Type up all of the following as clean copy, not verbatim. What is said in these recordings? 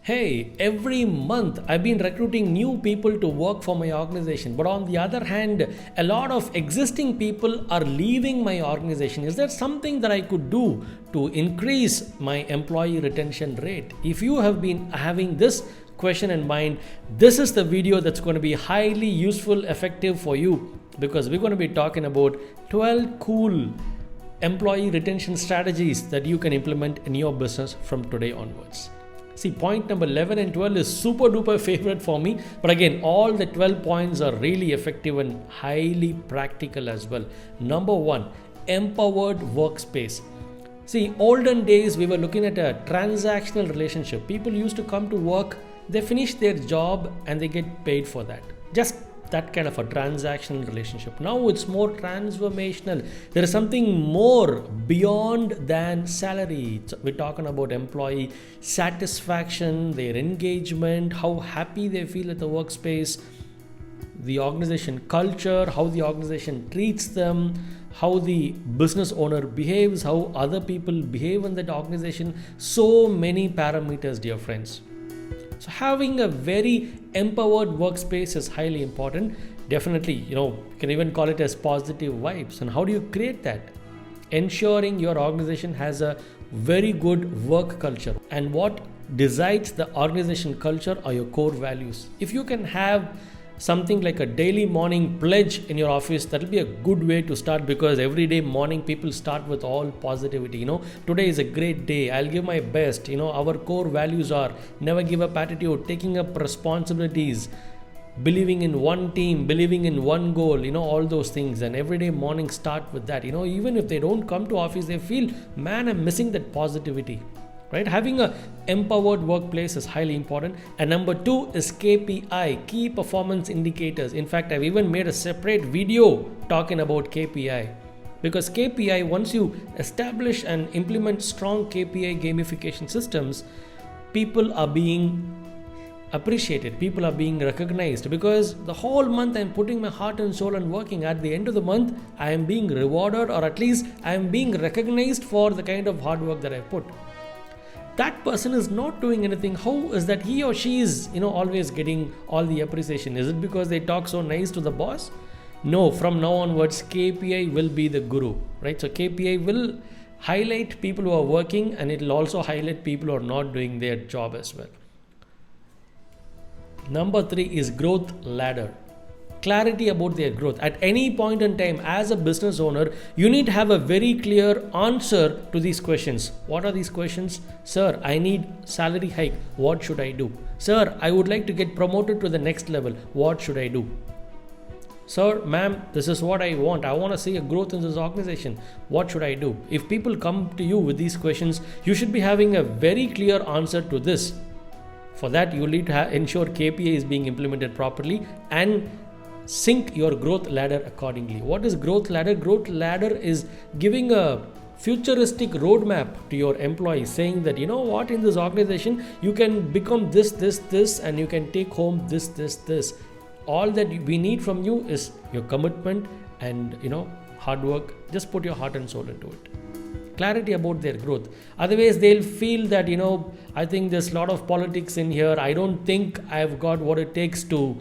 Hey, every month I've been recruiting new people to work for my organization, but on the other hand, a lot of existing people are leaving my organization. Is there something that I could do to increase my employee retention rate? If you have been having this question in mind, this is the video that's going to be highly useful, effective for you, because we're going to be talking about 12 cool employee retention strategies that you can implement in your business from today onwards. See, point number 11 and 12 is super duper favorite for me. But again, all the 12 points are really effective and highly practical as well. Number 1, empowered workspace. See, olden days, we were looking at a transactional relationship. People used to come to work, they finish their job and they get paid for that. Just that kind of a transactional relationship. Now it's more transformational. There is something more beyond than salary. We're talking about employee satisfaction, their engagement, how happy they feel at the workspace, the organization culture, how the organization treats them, how the business owner behaves, how other people behave in that organization. So many parameters, dear friends. So having a very empowered workspace is highly important. Definitely, you can even call it as positive vibes. And how do you create that? Ensuring your organization has a very good work culture. And what decides the organization culture are your core values. If you can have something like a daily morning pledge in your office, that will be a good way to start, because every day morning people start with all positivity. Today is a great day, I'll give my best. Our core values are never give up attitude, taking up responsibilities, believing in one team, believing in one goal, all those things. And every day morning start with that. Even if they don't come to office, they feel, man, I'm missing that positivity. Right? Having a empowered workplace is highly important. And number 2 is KPI, key performance indicators. In fact, I've even made a separate video talking about KPI, because KPI, once you establish and implement strong KPI gamification systems, people are being appreciated, people are being recognized, because the whole month I'm putting my heart and soul and working. At the end of the month, I am being rewarded, or at least I am being recognized for the kind of hard work that I put. That person is not doing anything. How is that he or she is always getting all the appreciation? Is it because they talk so nice to the boss? No, from now onwards KPI will be the guru, right? So KPI will highlight people who are working, and it will also highlight people who are not doing their job as well. Number 3 is growth ladder. Clarity about their growth. At any point in time, as a business owner, you need to have a very clear answer to these questions. What are these questions? Sir, I need salary hike. What should I do? Sir, I would like to get promoted to the next level. What should I do? Sir, ma'am, this is what I want. I want to see a growth in this organization. What should I do? If people come to you with these questions, you should be having a very clear answer to this. For that, you need to ensure KPI is being implemented properly and sync your growth ladder accordingly. What is growth ladder? Growth ladder is giving a futuristic roadmap to your employees, saying that what, in this organization you can become this, and you can take home this. All that we need from you is your commitment and hard work. Just put your heart and soul into it. Clarity about their growth. Otherwise, they'll feel that I think there's a lot of politics in here. I don't think I've got what it takes to.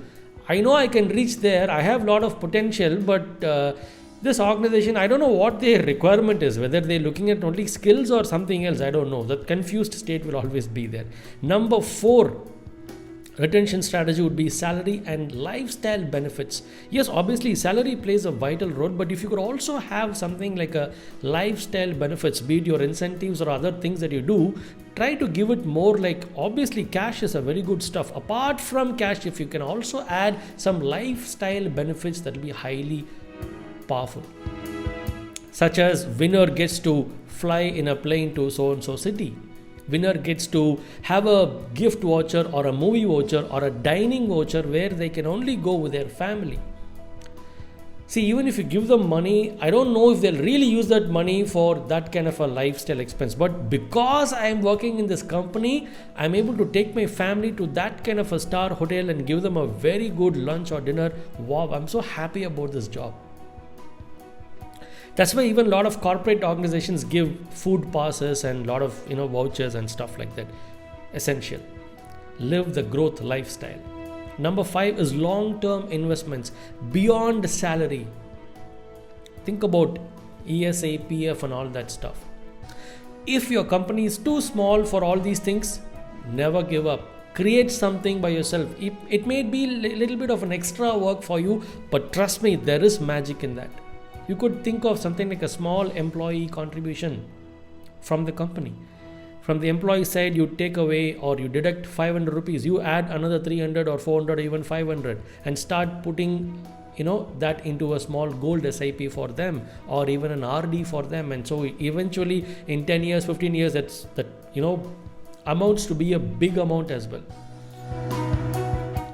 I know I can reach there, I have a lot of potential, but this organization, I don't know what their requirement is, whether they're looking at only skills or something else, I don't know. That confused state will always be there. Number 4 retention strategy would be salary and lifestyle benefits. Yes, obviously salary plays a vital role, but if you could also have something like a lifestyle benefits, be it your incentives or other things that you do, try to give it more. Like, obviously cash is a very good stuff. Apart from cash, if you can also add some lifestyle benefits, that will be highly powerful, such as winner gets to fly in a plane to so and so city. Winner gets to have a gift voucher or a movie voucher or a dining voucher where they can only go with their family. See, even if you give them money, I don't know if they'll really use that money for that kind of a lifestyle expense. But because I am working in this company, I'm able to take my family to that kind of a star hotel and give them a very good lunch or dinner. Wow, I'm so happy about this job. That's why even a lot of corporate organizations give food passes and a lot of vouchers and stuff like that. Essential. Live the growth lifestyle. Number 5 is long-term investments beyond salary. Think about ESA, PF and all that stuff. If your company is too small for all these things, never give up. Create something by yourself. It may be a little bit of an extra work for you, but trust me, there is magic in that. You could think of something like a small employee contribution from the company. From the employee side, you take away or you deduct 500 rupees, you add another 300 or 400 or even 500 and start putting that into a small gold SIP for them or even an RD for them. And so eventually in 10 years, 15 years, that amounts to be a big amount as well.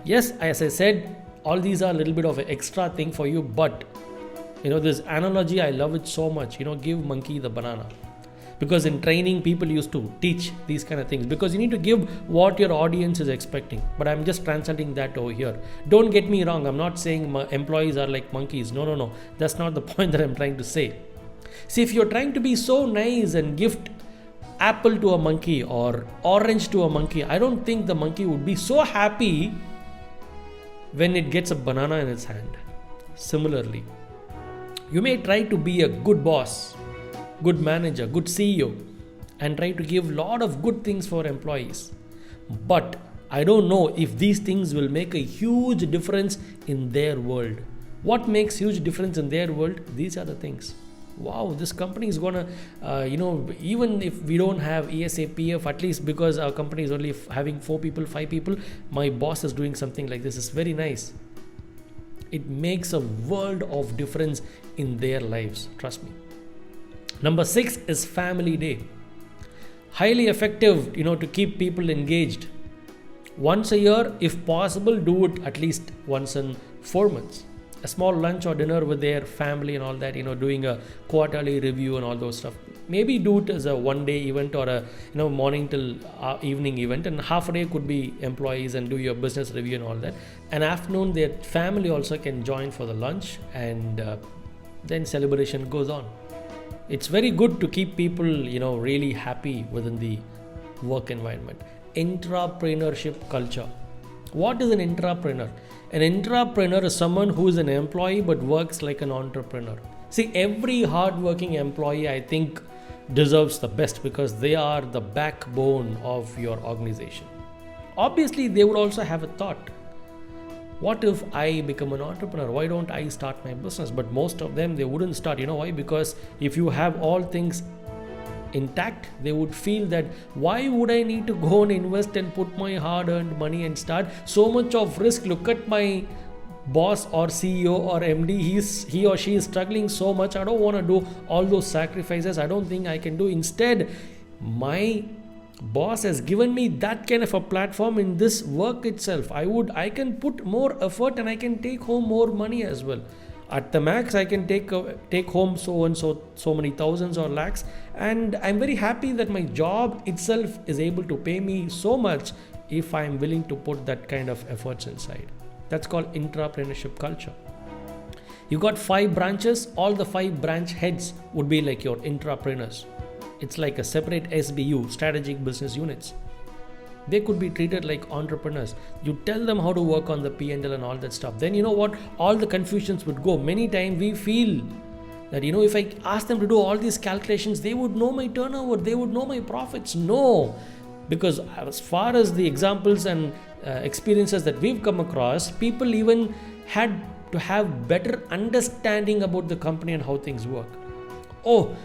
Yes, as I said, all these are a little bit of an extra thing for you, but this analogy, I love it so much. Give monkey the banana. Because in training, people used to teach these kind of things because you need to give what your audience is expecting. But I'm just translating that over here. Don't get me wrong. I'm not saying my employees are like monkeys. No. That's not the point that I'm trying to say. See, if you're trying to be so nice and gift apple to a monkey or orange to a monkey, I don't think the monkey would be so happy when it gets a banana in its hand. Similarly, you may try to be a good boss, good manager, good CEO, and try to give a lot of good things for employees. But I don't know if these things will make a huge difference in their world. What makes huge difference in their world? These are the things. Wow, this company is gonna, even if we don't have ESA, PF, at least because our company is only having 4 people, 5 people, my boss is doing something like this. It's very nice. It makes a world of difference in their lives. Trust me. Number 6 is family day. Highly effective, to keep people engaged. Once a year, if possible, do it at least once in 4 months. A small lunch or dinner with their family and all that, doing a quarterly review and all those stuff. Maybe do it as a one-day event or a morning till evening event, and half a day could be employees and do your business review and all that. An afternoon, their family also can join for the lunch, and then celebration goes on. It's very good to keep people, really happy within the work environment. Intrapreneurship culture. What is an intrapreneur? An intrapreneur is someone who is an employee but works like an entrepreneur. See, every hardworking employee, I think, deserves the best because they are the backbone of your organization. Obviously, they would also have a thought. What if I become an entrepreneur? Why don't I start my business? But most of them, they wouldn't start. You know why? Because if you have all things intact, they would feel that why would I need to go and invest and put my hard-earned money and start so much of risk? Look at my boss or CEO or MD, he or she is struggling so much. I don't want to do all those sacrifices. I don't think I can do. Instead, my boss has given me that kind of a platform in this work itself. I can put more effort and I can take home more money as well. At the max, I can take home so many thousands or lakhs, and I'm very happy that my job itself is able to pay me so much if I'm willing to put that kind of efforts inside. That's called intrapreneurship culture. You got 5 branches, all the 5 branch heads would be like your intrapreneurs. It's like a separate SBU, strategic business units. They could be treated like entrepreneurs. You tell them how to work on the P&L and all that stuff. Then you know what? All the confusions would go. Many times we feel that, if I ask them to do all these calculations, they would know my turnover, they would know my profits. No, because as far as the examples and experiences that we've come across, people even had to have better understanding about the company and how things work. Oh,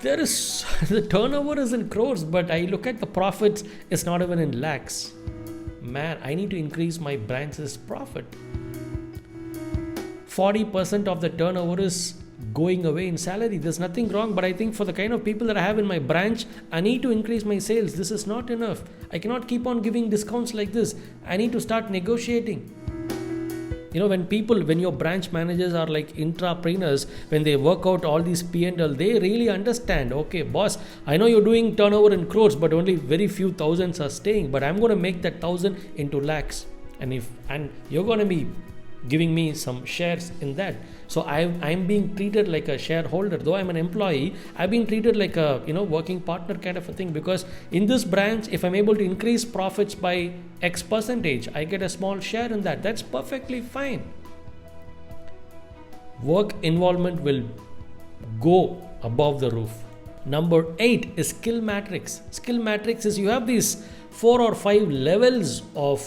the turnover is in crores, but I look at the profits, it's not even in lakhs. Man, I need to increase my branch's profit. 40% of the turnover is going away in salary. There's nothing wrong, but I think for the kind of people that I have in my branch, I need to increase my sales. This is not enough. I cannot keep on giving discounts like this. I need to start negotiating. When your branch managers are like intrapreneurs, when they work out all these P&L, they really understand, okay, boss, I know you're doing turnover in crores, but only very few thousands are staying, but I'm going to make that 1,000 into lakhs. And you're going to be giving me some shares in that. So I'm being treated like a shareholder. Though I'm an employee, I've been treated like a working partner kind of a thing, because in this branch, if I'm able to increase profits by X percentage, I get a small share in that. That's perfectly fine. Work involvement will go above the roof. Number 8 is skill matrix. Skill matrix is you have these 4 or 5 levels of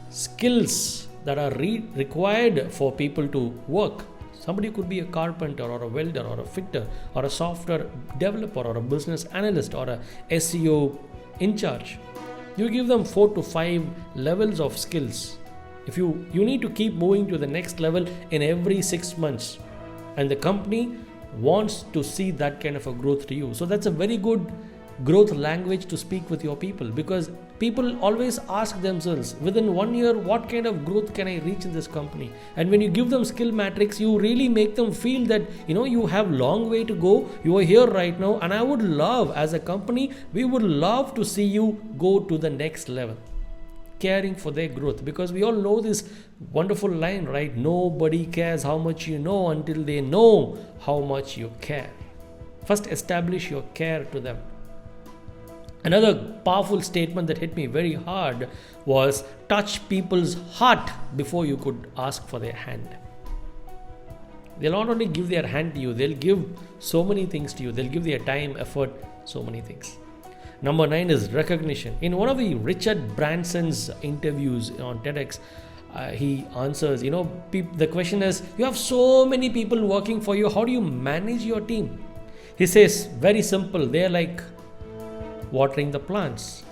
skills that are required for people to work. Somebody could be a carpenter or a welder or a fitter or a software developer or a business analyst or a SEO in charge. You give them 4 to 5 levels of skills. If you need to keep moving to the next level in every 6 months, and the company wants to see that kind of a growth to you. So that's a very good growth language to speak with your people, because people always ask themselves, within 1 year, what kind of growth can I reach in this company? And when you give them skill matrix, you really make them feel that you have long way to go. You are here right now, and I would love, as a company, we would love to see you go to the next level. Caring for their growth, because we all know this wonderful line, right? Nobody cares how much you know until they know how much you care. First, establish your care to them. Another powerful statement that hit me very hard was, touch people's heart before you could ask for their hand. They'll not only give their hand to you, they'll give so many things to you. They'll give their time, effort, so many things. Number 9 is recognition. In one of the Richard Branson's interviews on TEDx, he answers, the question is, you have so many people working for you. How do you manage your team? He says, very simple. They're like watering the plants.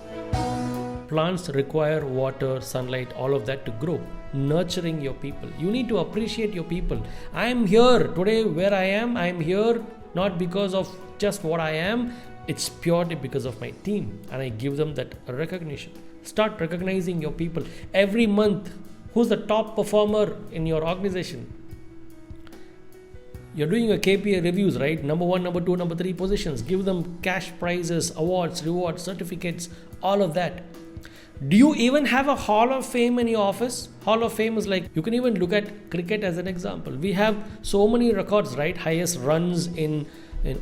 Plants require water, sunlight, all of that to grow. Nurturing your people. You need to appreciate your people. I am here today where I am. I am here not because of just what I am. It's purely because of my team, and I give them that recognition. Start recognizing your people. Every month, who's the top performer in your organization? You're doing your KPI reviews, right? Number 1, number 2, number 3 positions. Give them cash prizes, awards, rewards, certificates, all of that. Do you even have a Hall of Fame in your office? Hall of Fame is like, you can even look at cricket as an example. We have so many records, right? Highest runs in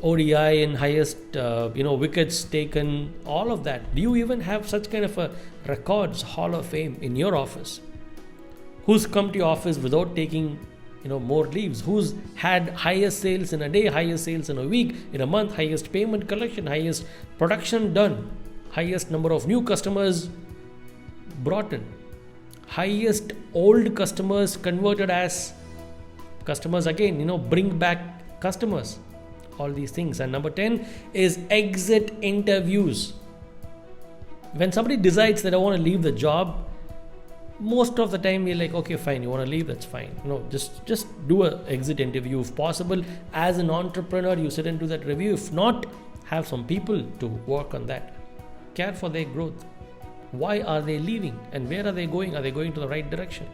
ODI, and highest wickets taken, all of that. Do you even have such kind of a records Hall of Fame in your office? Who's come to your office without taking more leaves? Who's had highest sales in a day, highest sales in a week, in a month, highest payment collection, highest production done, highest number of new customers brought in, highest old customers converted as customers again, bring back customers, all these things. And number 10 is exit interviews. When somebody decides that I want to leave the job, most of the time we're like, okay, fine, you want to leave, that's fine. Just do an exit interview if possible. As an entrepreneur, you sit and do that review. If not, have some people to work on that. Care for their growth. Why are they leaving, and where are they going? Are they going to the right direction?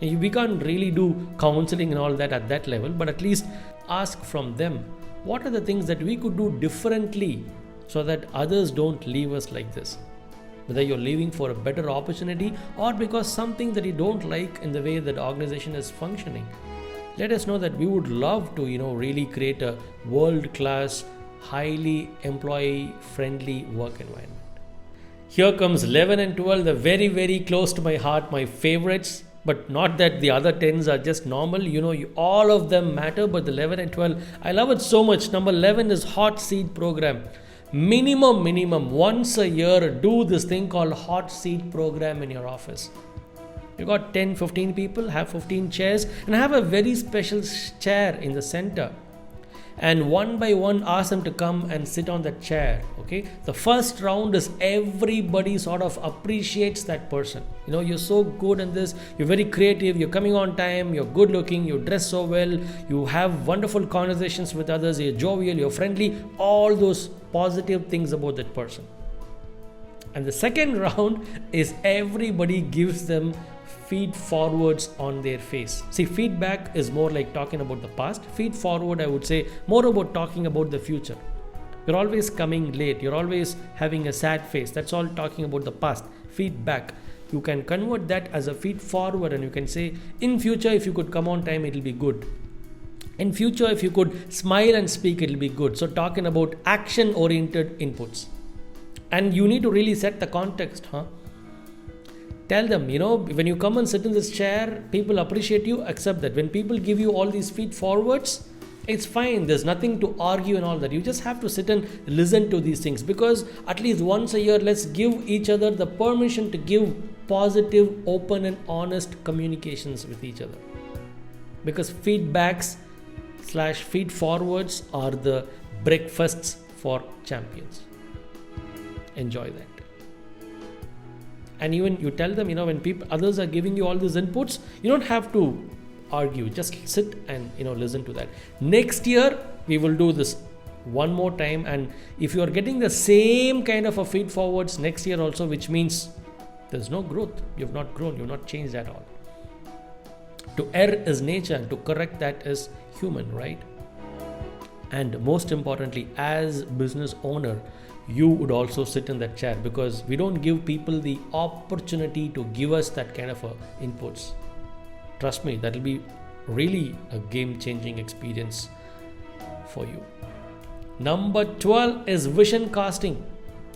We can't really do counseling and all that at that level, but at least ask from them, what are the things that we could do differently so that others don't leave us like this? Whether you're leaving for a better opportunity or because something that you don't like in the way that organization is functioning. Let us know that we would love to, really create a world-class, highly employee-friendly work environment. Here comes 11 and 12, they're very, very close to my heart, my favorites. But not that the other 10s are just normal. All of them matter, but the 11 and 12, I love it so much. Number 11 is hot seat program. Minimum, once a year, do this thing called hot seat program in your office. You got 10, 15 people, have 15 chairs, and have a very special chair in the center. And one by one, ask them to come and sit on that chair. Okay, the first round is everybody sort of appreciates that person. You're so good in this, you're very creative, you're coming on time, you're good looking, you dress so well, you have wonderful conversations with others, you're jovial, you're friendly, all those positive things about that person. And the second round is everybody gives them feed forwards on their face. See, feedback is more like talking about the past. Feed forward, I would say, more about talking about the future. You're always coming late. You're always having a sad face. That's all talking about the past. Feedback. you can convert that as a feed forward, and you can say, in future, if you could come on time, it will be good. In future, if you could smile and speak, it will be good. So talking about action oriented inputs. And you need to really set the context, Tell them, when you come and sit in this chair, people appreciate you, accept that. When people give you all these feed forwards, it's fine. There's nothing to argue and all that. You just have to sit and listen to these things, because at least once a year, let's give each other the permission to give positive, open and honest communications with each other. Because feedbacks / feed forwards are the breakfasts for champions. Enjoy that. And even you tell them, when others are giving you all these inputs, you don't have to argue. Just sit and listen to that. Next year we will do this one more time, and if you are getting the same kind of a feed forwards next year also, which means there's no growth. You've not grown. You've not changed at all. To err is nature, and to correct that is human, right? And most importantly, as business owner, you would also sit in that chair, because we don't give people the opportunity to give us that kind of inputs. Trust me, that will be really a game-changing experience for you. Number 12 is vision casting.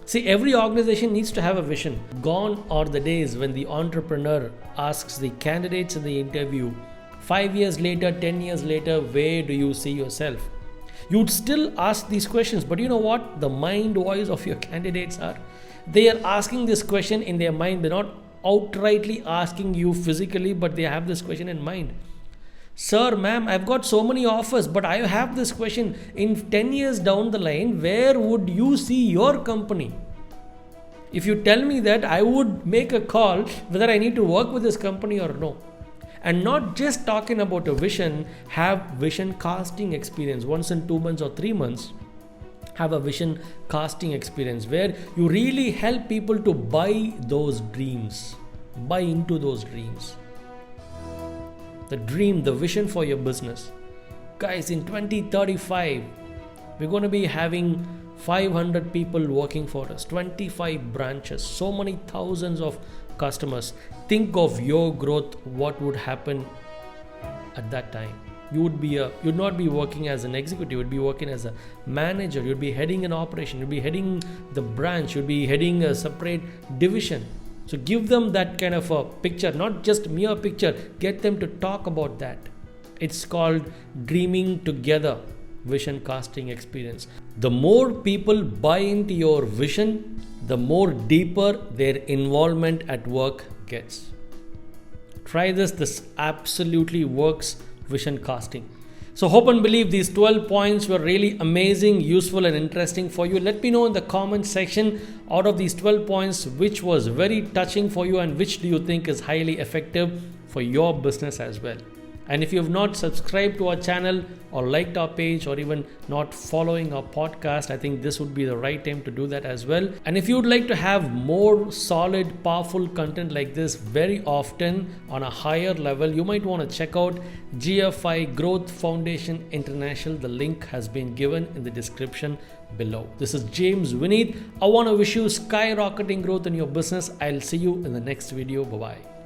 See, every organization needs to have a vision. Gone are the days when the entrepreneur asks the candidates in the interview, 5 years later, 10 years later, where do you see yourself? You'd still ask these questions, but you know what the mind voice of your candidates are? They are asking this question in their mind. They're not outrightly asking you physically, but they have this question in mind. Sir, ma'am, I've got so many offers, but I have this question. In 10 years down the line, where would you see your company? If you tell me that, I would make a call whether I need to work with this company or no. And not just talking about a vision, have vision casting experience. Once in 2 months or 3 months, have a vision casting experience where you really help people to buy those dreams, buy into those dreams. The dream, the vision for your business. Guys, in 2035, we're going to be having 500 people working for us, 25 branches, so many thousands of customers. Think of your growth, what would happen at that time. You'd not be working as an executive, you'd be working as a manager, you'd be heading an operation, you'd be heading the branch, you'd be heading a separate division. So give them that kind of a picture, not just mere picture, get them to talk about that. It's called dreaming together, vision casting experience. The more people buy into your vision, the more deeper their involvement at work gets. Try this absolutely works, vision casting. So hope and believe these 12 points were really amazing, useful and interesting for you. Let me know in the comment section, out of these 12 points, which was very touching for you and which do you think is highly effective for your business as well. And if you have not subscribed to our channel or liked our page or even not following our podcast, I think this would be the right time to do that as well. And if you would like to have more solid, powerful content like this very often on a higher level, you might want to check out GFI Growth Foundation International. The link has been given in the description below. This is James Vineet. I want to wish you skyrocketing growth in your business. I'll see you in the next video. Bye-bye.